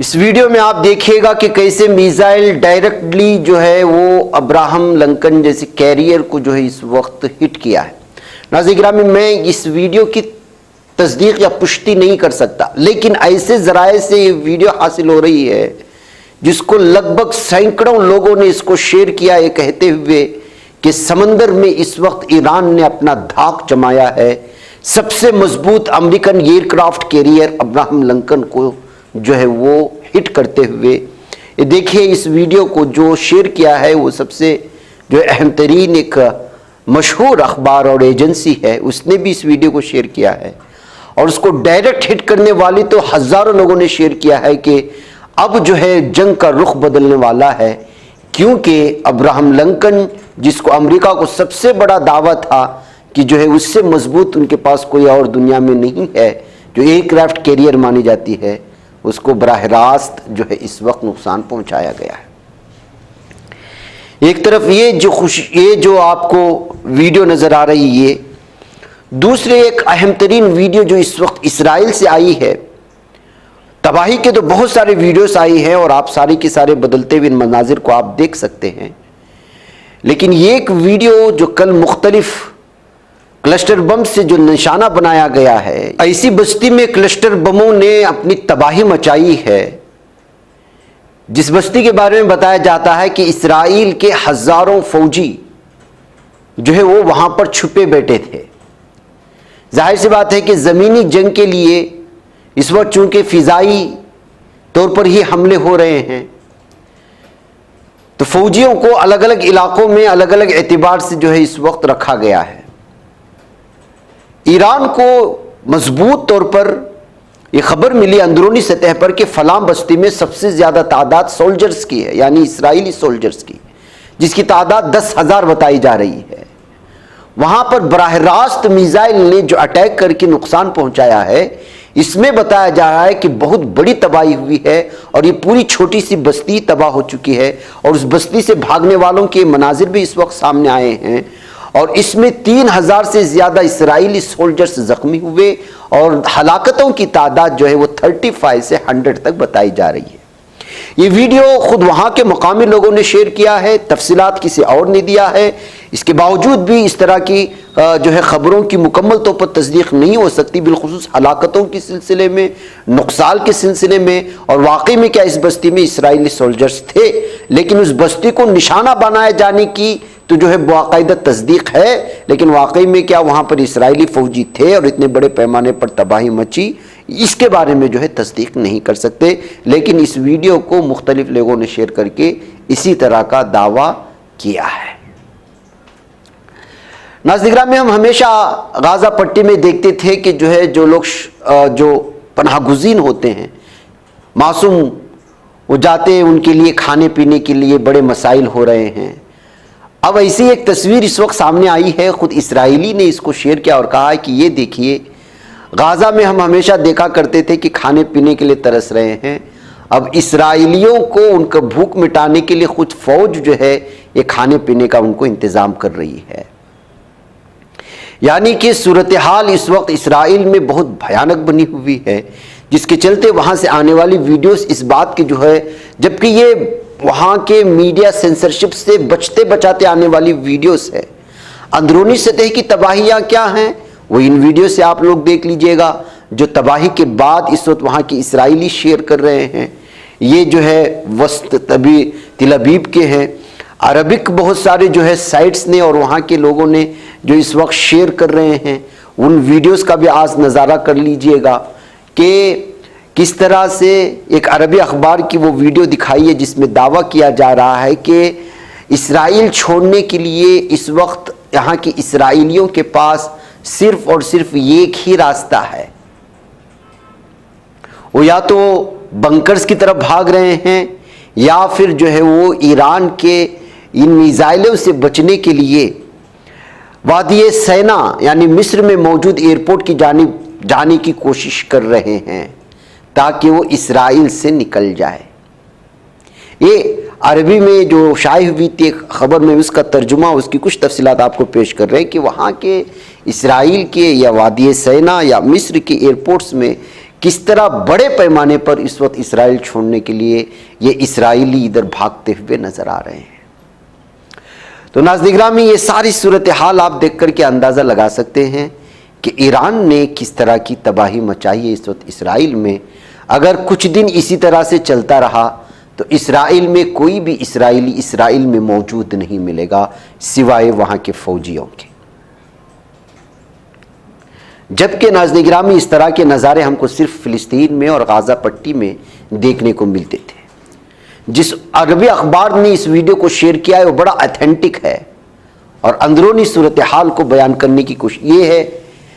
اس video میں آپ دیکھیے گا کہ کیسے میزائل ڈائریکٹلی جو ہے وہ ابراہم لنکن جیسے کیریئر کو جو ہے اس وقت ہٹ کیا ہے۔ ناظرین گرامی، میں اس ویڈیو کی تصدیق یا پشتی نہیں کر سکتا، لیکن ایسے ذرائع سے یہ ویڈیو حاصل ہو رہی ہے جس کو لگ بھگ سینکڑوں لوگوں نے اس کو شیئر کیا، یہ کہتے ہوئے کہ سمندر میں اس وقت ایران نے اپنا دھاک جمایا ہے، سب سے مضبوط American aircraft carrier Abraham Lincoln کو جو ہے وہ ہٹ کرتے ہوئے۔ یہ دیکھیے اس ویڈیو کو جو شیئر کیا ہے وہ سب سے جو اہم ترین ایک مشہور اخبار اور ایجنسی ہے، اس نے بھی اس ویڈیو کو شیئر کیا ہے، اور اس کو ڈائریکٹ ہٹ کرنے والی تو ہزاروں لوگوں نے شیئر کیا ہے کہ اب جو ہے جنگ کا رخ بدلنے والا ہے، کیونکہ ابراہم لنکن جس کو امریکہ کو سب سے بڑا دعویٰ تھا کہ جو ہے اس سے مضبوط ان کے پاس کوئی اور دنیا میں نہیں ہے جو ایئر کرافٹ کیریئر مانی جاتی ہے، اس کو براہ راست جو ہے اس وقت نقصان پہنچایا گیا ہے۔ ایک طرف یہ جو آپ کو ویڈیو نظر آ رہی ہے، دوسرے ایک اہم ترین ویڈیو جو اس وقت اسرائیل سے آئی ہے، تباہی کے تو بہت سارے ویڈیوز آئی ہیں اور آپ سارے کے سارے بدلتے ہوئے مناظر کو آپ دیکھ سکتے ہیں، لیکن یہ ایک ویڈیو جو کل مختلف کلسٹر بم سے جو نشانہ بنایا گیا ہے، ایسی بستی میں کلسٹر بموں نے اپنی تباہی مچائی ہے جس بستی کے بارے میں بتایا جاتا ہے کہ اسرائیل کے ہزاروں فوجی جو ہے وہ وہاں پر چھپے بیٹھے تھے۔ ظاہر سی بات ہے کہ زمینی جنگ کے لیے اس وقت چونکہ فضائی طور پر ہی حملے ہو رہے ہیں، تو فوجیوں کو الگ الگ علاقوں میں الگ الگ اعتبار سے جو ہے اس وقت رکھا گیا ہے۔ ایران کو مضبوط طور پر یہ خبر ملی اندرونی سطح پر کہ فلاں بستی میں سب سے زیادہ تعداد سولجرز کی ہے، یعنی اسرائیلی سولجرز کی، جس کی تعداد 10,000 بتائی جا رہی ہے۔ وہاں پر براہ راست میزائل نے جو اٹیک کر کے نقصان پہنچایا ہے، اس میں بتایا جا رہا ہے کہ بہت بڑی تباہی ہوئی ہے اور یہ پوری چھوٹی سی بستی تباہ ہو چکی ہے، اور اس بستی سے بھاگنے والوں کے مناظر بھی اس وقت سامنے آئے ہیں، اور اس میں 3,000 سے زیادہ اسرائیلی سولجرز زخمی ہوئے اور ہلاکتوں کی تعداد جو ہے وہ 35 سے 100 تک بتائی جا رہی ہے۔ یہ ویڈیو خود وہاں کے مقامی لوگوں نے شیئر کیا ہے، تفصیلات کسی اور نے دیا ہے، اس کے باوجود بھی اس طرح کی جو ہے خبروں کی مکمل طور پر تصدیق نہیں ہو سکتی، بالخصوص ہلاکتوں کے سلسلے میں، نقصان کے سلسلے میں، اور واقعی میں کیا اس بستی میں اسرائیلی سولجرز تھے، لیکن اس بستی کو نشانہ بنائے جانے کی تو جو ہے باقاعدہ تصدیق ہے، لیکن واقعی میں کیا وہاں پر اسرائیلی فوجی تھے اور اتنے بڑے پیمانے پر تباہی مچی، اس کے بارے میں جو ہے تصدیق نہیں کر سکتے، لیکن اس ویڈیو کو مختلف لوگوں نے شیئر کر کے اسی طرح کا دعویٰ کیا ہے۔ ناظرین گرامی، ہم ہمیشہ غازہ پٹی میں دیکھتے تھے کہ جو ہے جو لوگ جو پناہ گزین ہوتے ہیں، معصوم، وہ جاتے ہیں، ان کے لیے کھانے پینے کے لیے بڑے مسائل ہو رہے ہیں۔ اب ایسی ایک تصویر اس وقت سامنے آئی ہے، خود اسرائیلی نے اس کو شیئر کیا اور کہا ہے کہ یہ دیکھیے، غازہ میں ہم ہمیشہ دیکھا کرتے تھے کہ کھانے پینے کے لیے ترس رہے ہیں، اب اسرائیلیوں کو ان کا بھوک مٹانے کے لیے خود فوج جو ہے یہ کھانے پینے کا ان کو انتظام کر رہی ہے۔ یعنی کہ صورتحال اس وقت اسرائیل میں بہت بھیانک بنی ہوئی ہے، جس کے چلتے وہاں سے آنے والی ویڈیوز اس بات کی جو ہے، جبکہ یہ وہاں کے میڈیا سینسرشپ سے بچتے بچاتے آنے والی ویڈیوز ہے، اندرونی سطح کی تباہیاں کیا ہیں وہ ان ویڈیو سے آپ لوگ دیکھ لیجئے گا، جو تباہی کے بعد اس وقت وہاں کی اسرائیلی شیئر کر رہے ہیں۔ یہ جو ہے وسط تل ابیب کے ہیں، عربک بہت سارے جو ہے سائٹس نے اور وہاں کے لوگوں نے جو اس وقت شیئر کر رہے ہیں، ان ویڈیوز کا بھی آج نظارہ کر لیجئے گا کہ کس طرح سے ایک عربی اخبار کی وہ ویڈیو دکھائی ہے جس میں دعویٰ کیا جا رہا ہے کہ اسرائیل چھوڑنے کے لیے اس وقت یہاں کی اسرائیلیوں کے پاس صرف اور صرف ایک ہی راستہ ہے، وہ یا تو بنکرز کی طرف بھاگ رہے ہیں یا پھر جو ہے وہ ایران کے ان میزائلوں سے بچنے کے لیے وادی سینا یعنی مصر میں موجود ایئرپورٹ کی جانب جانے کی کوشش کر رہے ہیں تاکہ وہ اسرائیل سے نکل جائے۔ یہ عربی میں جو شائع ہوئی تھی خبر میں اس کا ترجمہ، اس کی کچھ تفصیلات آپ کو پیش کر رہے ہیں کہ وہاں کے اسرائیل کے یا وادی سینا یا مصر کے ایئرپورٹس میں کس طرح بڑے پیمانے پر اس وقت اسرائیل چھوڑنے کے لیے یہ اسرائیلی ادھر بھاگتے ہوئے نظر آ رہے ہیں۔ تو ناظرین گرامی، یہ ساری صورتحال آپ دیکھ کر کے اندازہ لگا سکتے ہیں کہ ایران نے کس طرح کی تباہی مچائی ہے اس وقت اسرائیل میں۔ اگر کچھ دن اسی طرح سے چلتا رہا تو اسرائیل میں کوئی بھی اسرائیلی اسرائیل میں موجود نہیں ملے گا سوائے وہاں کے فوجیوں کے۔ جبکہ ناظرین گرامی اس طرح کے نظارے ہم کو صرف فلسطین میں اور غزہ پٹی میں دیکھنے کو ملتے تھے۔ جس عربی اخبار نے اس ویڈیو کو شیئر کیا ہے وہ بڑا ایتھینٹک ہے اور اندرونی صورتحال کو بیان کرنے کی کوشش یہ ہے۔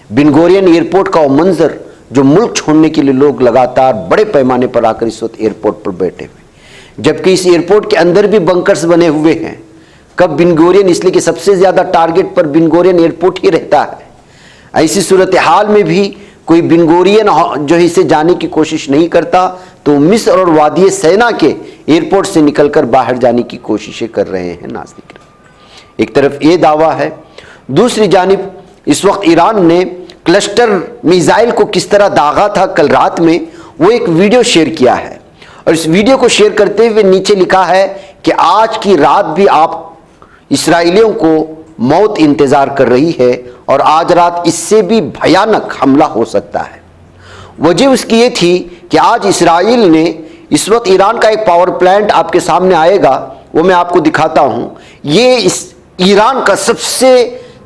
بن گورین ایئرپورٹ کا وہ منظر جو ملک چھوڑنے کے لیے لوگ لگاتار بڑے پیمانے پر آ کر اس وقت ایئرپورٹ پر بیٹھے ہوئے، جبکہ اس ایئرپورٹ کے اندر بھی بنکرز بنے ہوئے ہیں۔ کب بن گورین، اس لیے کہ سب سے زیادہ ٹارگٹ پر بن گورین ایئرپورٹ ہی رہتا ہے۔ ایسی صورتحال میں بھی کوئی بن گورین جو اسے جانے کی کوشش نہیں کرتا تو مصر اور وادی سینا کے ایئرپورٹ سے نکل کر باہر جانے کی کوششیں کر رہے ہیں۔ ناظرین، ایک طرف یہ دعویٰ ہے، دوسری جانب اس وقت ایران نے کلسٹر میزائل کو کس طرح داغا تھا کل رات میں، وہ ایک ویڈیو شیئر کیا ہے اور اس ویڈیو کو شیئر کرتے ہوئے نیچے لکھا ہے کہ آج کی رات بھی آپ اسرائیلیوں کو موت انتظار کر رہی ہے اور آج رات اس سے بھی بھیانک حملہ ہو سکتا ہے۔ وجہ اس کی یہ تھی کہ آج اسرائیل نے اس وقت ایران کا ایک پاور پلانٹ آپ کے سامنے آئے گا، وہ میں آپ کو دکھاتا ہوں۔ یہ ایران کا سب سے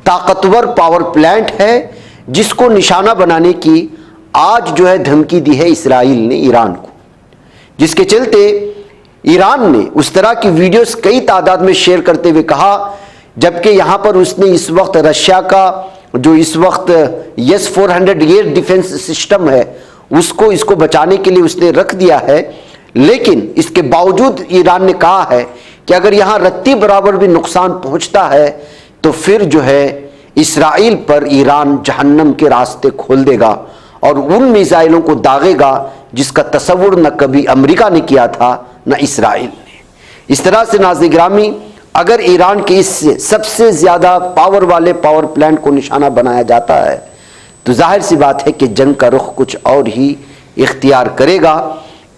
طاقتور پاور پلانٹ ہے جس کو نشانہ بنانے کی آج جو ہے دھمکی دی ہے اسرائیل نے ایران کو، جس کے چلتے ایران نے اس طرح کی ویڈیوز کئی تعداد میں شیئر کرتے ہوئے کہا، جبکہ یہاں پر اس نے اس وقت رشیا کا جو اس وقت یس 400 ایئر ڈیفنس سسٹم ہے اس کو بچانے کے لیے اس نے رکھ دیا ہے، لیکن اس کے باوجود ایران نے کہا ہے کہ اگر یہاں رتی برابر بھی نقصان پہنچتا ہے تو پھر جو ہے اسرائیل پر ایران جہنم کے راستے کھول دے گا اور ان میزائلوں کو داغے گا جس کا تصور نہ کبھی امریکہ نے کیا تھا نہ اسرائیل نے۔ اس طرح سے ناظرین گرامی، اگر ایران کے اس سب سے زیادہ پاور والے پاور پلانٹ کو نشانہ بنایا جاتا ہے تو ظاہر سی بات ہے کہ جنگ کا رخ کچھ اور ہی اختیار کرے گا۔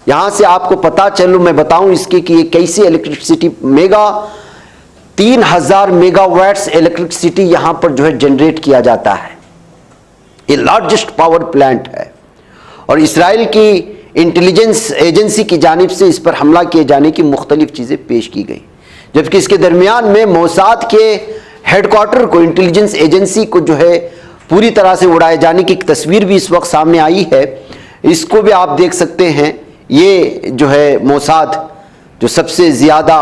یہاں سے آپ کو پتا چلو میں بتاؤں اس کی کہ یہ کیسی الیکٹرسٹی 3000 میگا واٹس الیکٹرسٹی یہاں پر جو ہے جنریٹ کیا جاتا ہے۔ یہ لارجسٹ پاور پلانٹ ہے اور اسرائیل کی انٹیلیجنس ایجنسی کی جانب سے اس پر حملہ کیے جانے کی مختلف چیزیں پیش کی گئی، جبکہ اس کے درمیان میں موساد کے ہیڈ کوارٹر کو، انٹیلیجنس ایجنسی کو جو ہے پوری طرح سے اڑائے جانے کی ایک تصویر بھی اس وقت سامنے آئی ہے۔ اس کو بھی آپ دیکھ سکتے ہیں، یہ جو ہے موساد جو سب سے زیادہ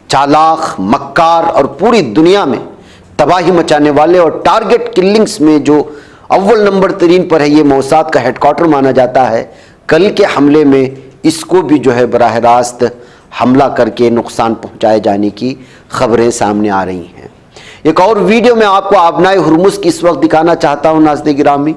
چالاک، مکار اور پوری دنیا میں تباہی مچانے والے اور ٹارگٹ کلنگز میں جو اول نمبر ترین پر ہے، یہ موساد کا ہیڈ کوارٹر مانا جاتا ہے۔ کل کے حملے میں اس کو بھی جو ہے براہ راست حملہ کر کے نقصان پہنچائے جانے کی خبریں سامنے آ رہی ہیں۔ ایک اور ویڈیو میں آپ کو آبنائے ہرمز کی اس وقت دکھانا چاہتا ہوں ناظرین گرامی۔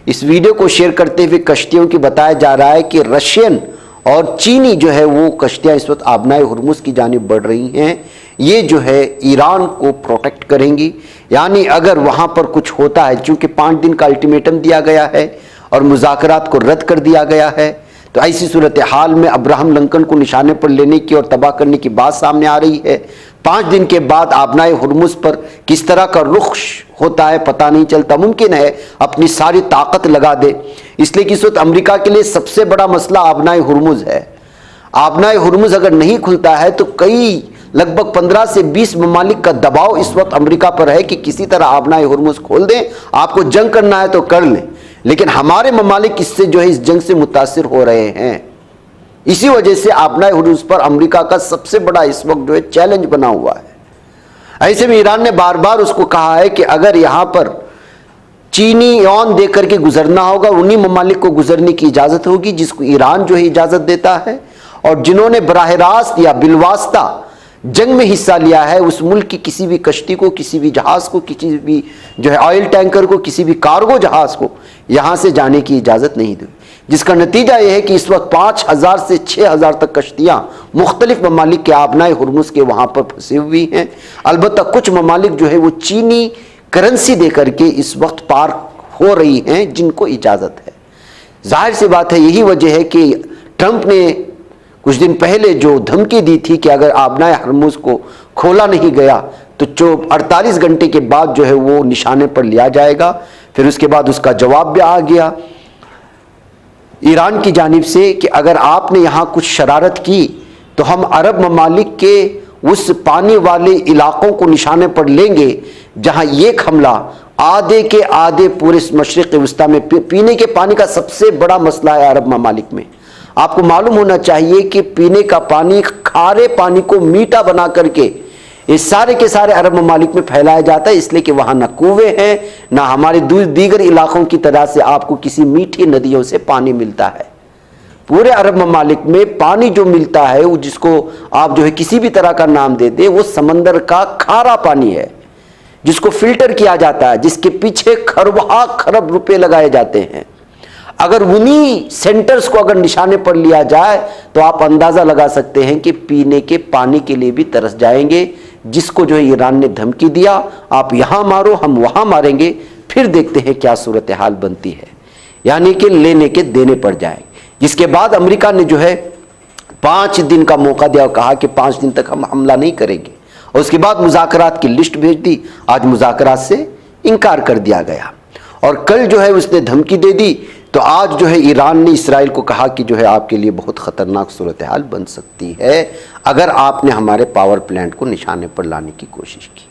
اس ویڈیو کو شیئر کرتے ہوئے کشتیوں کی بتایا جا رہا ہے کہ رشین اور چینی جو ہے وہ کشتیاں اس وقت آبنائے ہرمز کی جانب بڑھ رہی ہیں۔ یہ جو ہے ایران کو پروٹیکٹ کریں گی، یعنی اگر وہاں پر کچھ ہوتا ہے، چونکہ 5 دن کا الٹیمیٹم دیا گیا ہے اور مذاکرات کو رد کر دیا گیا ہے، تو ایسی صورتحال میں ابراہم لنکن کو نشانے پر لینے کی اور تباہ کرنے کی بات سامنے آ رہی ہے۔ 5 دن کے بعد آبنائے ہرمز پر کس طرح کا رخ ہوتا ہے پتہ نہیں چلتا، ممکن ہے اپنی ساری طاقت لگا دے، اس لیے کہ اس وقت امریکہ کے لیے سب سے بڑا مسئلہ آبنائے ہرمز ہے۔ آبنائے ہرمز اگر نہیں کھلتا ہے تو لگ بھگ 15 سے 20 ممالک کا دباؤ اس وقت امریکہ پر ہے کہ کسی طرح آبنائے ہرمز کھول دیں، آپ کو جنگ کرنا ہے تو کر لیں، لیکن ہمارے ممالک اس سے جو ہے اس جنگ سے متاثر ہو رہے ہیں۔ اسی وجہ سے آبنائے ہرمز پر امریکہ کا سب سے بڑا اس وقت جو ہے چیلنج بنا ہوا ہے۔ ایسے میں ایران نے بار بار اس کو کہا ہے کہ اگر یہاں پر چینی یون دے کر کے گزرنا ہوگا، انہی ممالک کو گزرنے کی اجازت ہوگی جس کو ایران جو ہے اجازت دیتا ہے، اور جنہوں نے براہ راست یا بالواسطہ جنگ میں حصہ لیا ہے اس ملک کی کسی بھی کشتی کو، کسی بھی جہاز کو، کسی بھی جو ہے آئل ٹینکر کو، کسی بھی کارگو جہاز کو یہاں سے جانے کی اجازت نہیں دی، جس کا نتیجہ یہ ہے کہ اس وقت 5000 سے 6000 تک کشتیاں مختلف ممالک کے آبنائے ہرمز کے وہاں پر پھنسی ہوئی ہیں۔ البتہ کچھ ممالک جو ہے وہ چینی کرنسی دے کر کے اس وقت پار ہو رہی ہیں جن کو اجازت ہے۔ ظاہر سی بات ہے یہی وجہ ہے کہ ٹرمپ نے کچھ دن پہلے جو دھمکی دی تھی کہ اگر آبنائے ہرمز کو کھولا نہیں گیا تو 48 گھنٹے کے بعد جو ہے وہ نشانے پر لیا جائے گا، پھر اس کے بعد اس کا جواب بھی آ گیا ایران کی جانب سے کہ اگر آپ نے یہاں کچھ شرارت کی تو ہم عرب ممالک کے اس پانی والے علاقوں کو نشانے پر لیں گے جہاں ایک حملہ آدھے کے آدھے پورے مشرق وسطیٰ میں پینے کے پانی کا سب سے بڑا مسئلہ ہے عرب ممالک میں۔ آپ کو معلوم ہونا چاہیے کہ پینے کا پانی کھارے پانی کو میٹھا بنا کر کے اس سارے کے سارے عرب ممالک میں پھیلایا جاتا ہے، اس لیے کہ وہاں نہ کنویں ہیں نہ ہمارے دیگر علاقوں کی طرح سے آپ کو کسی میٹھی ندیوں سے پانی ملتا ہے۔ پورے عرب ممالک میں پانی جو ملتا ہے وہ جس کو آپ جو ہے کسی بھی طرح کا نام دے دیں وہ سمندر کا کھارا پانی ہے جس کو فلٹر کیا جاتا ہے، جس کے پیچھے خرب روپے لگائے جاتے ہیں۔ اگر انہی سینٹرز کو اگر نشانے پر لیا جائے تو آپ اندازہ لگا سکتے ہیں کہ پینے کے پانی کے لیے بھی ترس جائیں گے، جس کو جو ہے ایران نے دھمکی دیا آپ یہاں مارو ہم وہاں ماریں گے، پھر دیکھتے ہیں کیا صورتحال بنتی ہے، یعنی کہ لینے کے دینے پڑ جائیں۔ جس کے بعد امریکہ نے جو ہے 5 دن کا موقع دیا اور کہا کہ 5 دن تک ہم حملہ نہیں کریں گے، اور اس کے بعد مذاکرات کی لسٹ بھیج دی۔ آج مذاکرات سے انکار کر دیا گیا، اور کل جو ہے اس نے دھمکی دے دی، تو آج جو ہے ایران نے اسرائیل کو کہا کہ جو ہے آپ کے لیے بہت خطرناک صورتحال بن سکتی ہے اگر آپ نے ہمارے پاور پلانٹ کو نشانے پر لانے کی کوشش کی۔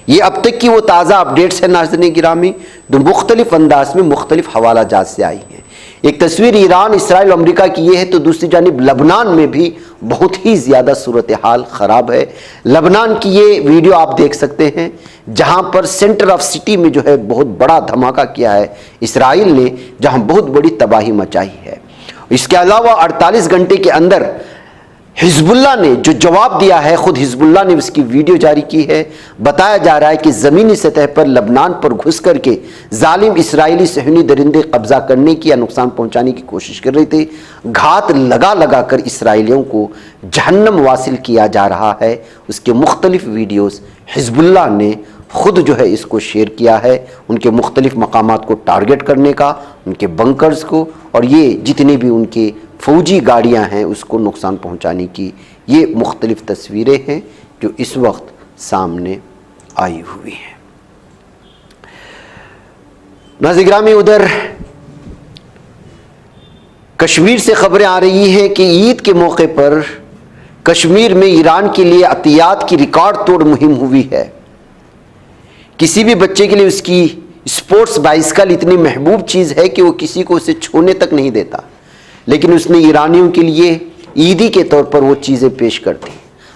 یہ اب تک کی وہ تازہ اپڈیٹس ہیں ناظرین گرامی جو مختلف انداز میں مختلف حوالہ جات سے آئی ہیں۔ ایک تصویر ایران، اسرائیل اور امریکہ کی یہ ہے، تو دوسری جانب لبنان میں بھی بہت ہی زیادہ صورتحال خراب ہے۔ لبنان کی یہ ویڈیو آپ دیکھ سکتے ہیں جہاں پر سینٹر آف سٹی میں جو ہے بہت بڑا دھماکہ کیا ہے اسرائیل نے، جہاں بہت بڑی تباہی مچائی ہے۔ اس کے علاوہ 48 گھنٹے کے اندر حزب اللہ نے جو جواب دیا ہے، خود حزب اللہ نے اس کی ویڈیو جاری کی ہے۔ بتایا جا رہا ہے کہ زمینی سطح پر لبنان پر گھس کر کے ظالم اسرائیلی صہیونی درندے قبضہ کرنے کی یا نقصان پہنچانے کی کوشش کر رہے تھے۔ گھات لگا کر اسرائیلیوں کو جہنم واصل کیا جا رہا ہے۔ اس کے مختلف ویڈیوز حزب اللہ نے خود جو ہے اس کو شیئر کیا ہے، ان کے مختلف مقامات کو ٹارگٹ کرنے کا، ان کے بنکرز کو، اور یہ جتنی بھی ان کے فوجی گاڑیاں ہیں اس کو نقصان پہنچانے کی یہ مختلف تصویریں ہیں جو اس وقت سامنے آئی ہوئی ہیں۔ ناظرین گرامی، ادھر کشمیر سے خبریں آ رہی ہیں کہ عید کے موقع پر کشمیر میں ایران کے لیے عطیات کی ریکارڈ توڑ مہم ہوئی ہے۔ کسی بھی بچے کے لیے اس کی اسپورٹس بائسکل اتنی محبوب چیز ہے کہ وہ کسی کو اسے چھونے تک نہیں دیتا، لیکن اس نے ایرانیوں کے لیے عیدی کے طور پر وہ چیزیں پیش کر دی۔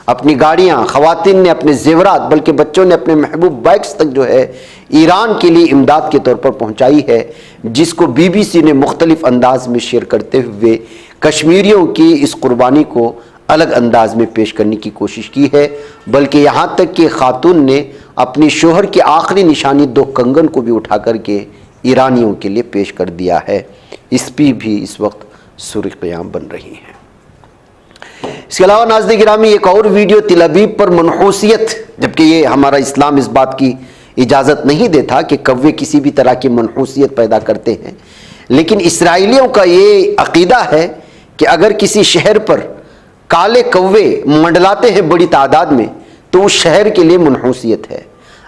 اپنی گاڑیاں، خواتین نے اپنے زیورات، بلکہ بچوں نے اپنے محبوب بائکس تک جو ہے ایران کے لیے امداد کے طور پر پہنچائی ہے، جس کو BBC نے مختلف انداز میں شیئر کرتے ہوئے کشمیریوں کی اس قربانی کو الگ انداز میں پیش کرنے کی کوشش کی ہے، بلکہ یہاں تک کہ خاتون نے اپنی شوہر کی آخری نشانی 2 کنگن کو بھی اٹھا کر کے ایرانیوں کے لیے پیش کر دیا ہے۔ اس پہ بھی اس وقت سرخ قیام بن رہی ہیں۔ اس کے علاوہ ناظرین گرامی ایک اور ویڈیو تل ابیب پر منحوسیت، جبکہ یہ ہمارا اسلام اس بات کی اجازت نہیں دیتا کہ کوے کسی بھی طرح کی منحوسیت پیدا کرتے ہیں، لیکن اسرائیلیوں کا یہ عقیدہ ہے کہ اگر کسی شہر پر کالے کوے منڈلاتے ہیں بڑی تعداد میں تو اس شہر کے لیے منحوسیت ہے۔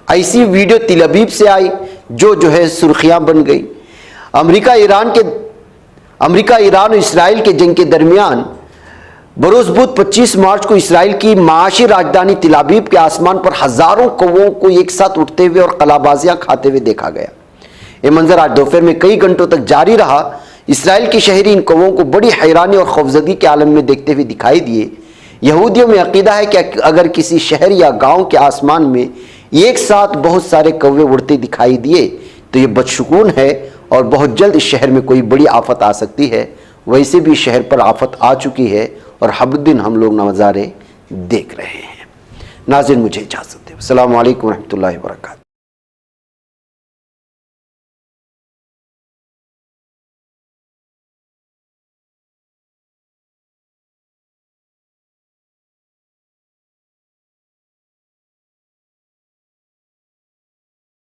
ایسی ویڈیو تل ابیب سے آئی جو ہے سرخیاں بن گئی۔ امریکہ ایران اور اسرائیل کے جنگ کے درمیان بروز بدھ 25 مارچ کو اسرائیل کی معاشی راجدھانی تل ابیب کے آسمان پر ہزاروں کووں کو ایک ساتھ اٹھتے ہوئے اور قلابازیاں کھاتے ہوئے دیکھا گیا۔ یہ منظر آج دوپہر میں کئی گھنٹوں تک جاری رہا۔ اسرائیل کے شہری ان کووں کو بڑی حیرانی اور خوفزدگی کے عالم میں دیکھتے ہوئے دکھائی دیے۔ یہودیوں میں عقیدہ ہے کہ اگر کسی شہر یا گاؤں کے آسمان میں ایک ساتھ بہت سارے کوے اڑتے دکھائی دیے تو یہ بدشگون ہے اور بہت جلد اس شہر میں کوئی بڑی آفت آ سکتی ہے۔ ویسے بھی شہر پر آفت آ چکی ہے اور ہر دن ہم لوگ نظارے دیکھ رہے ہیں۔ ناظرین مجھے اجازت دیں۔ السلام علیکم ورحمۃ اللہ وبرکاتہ۔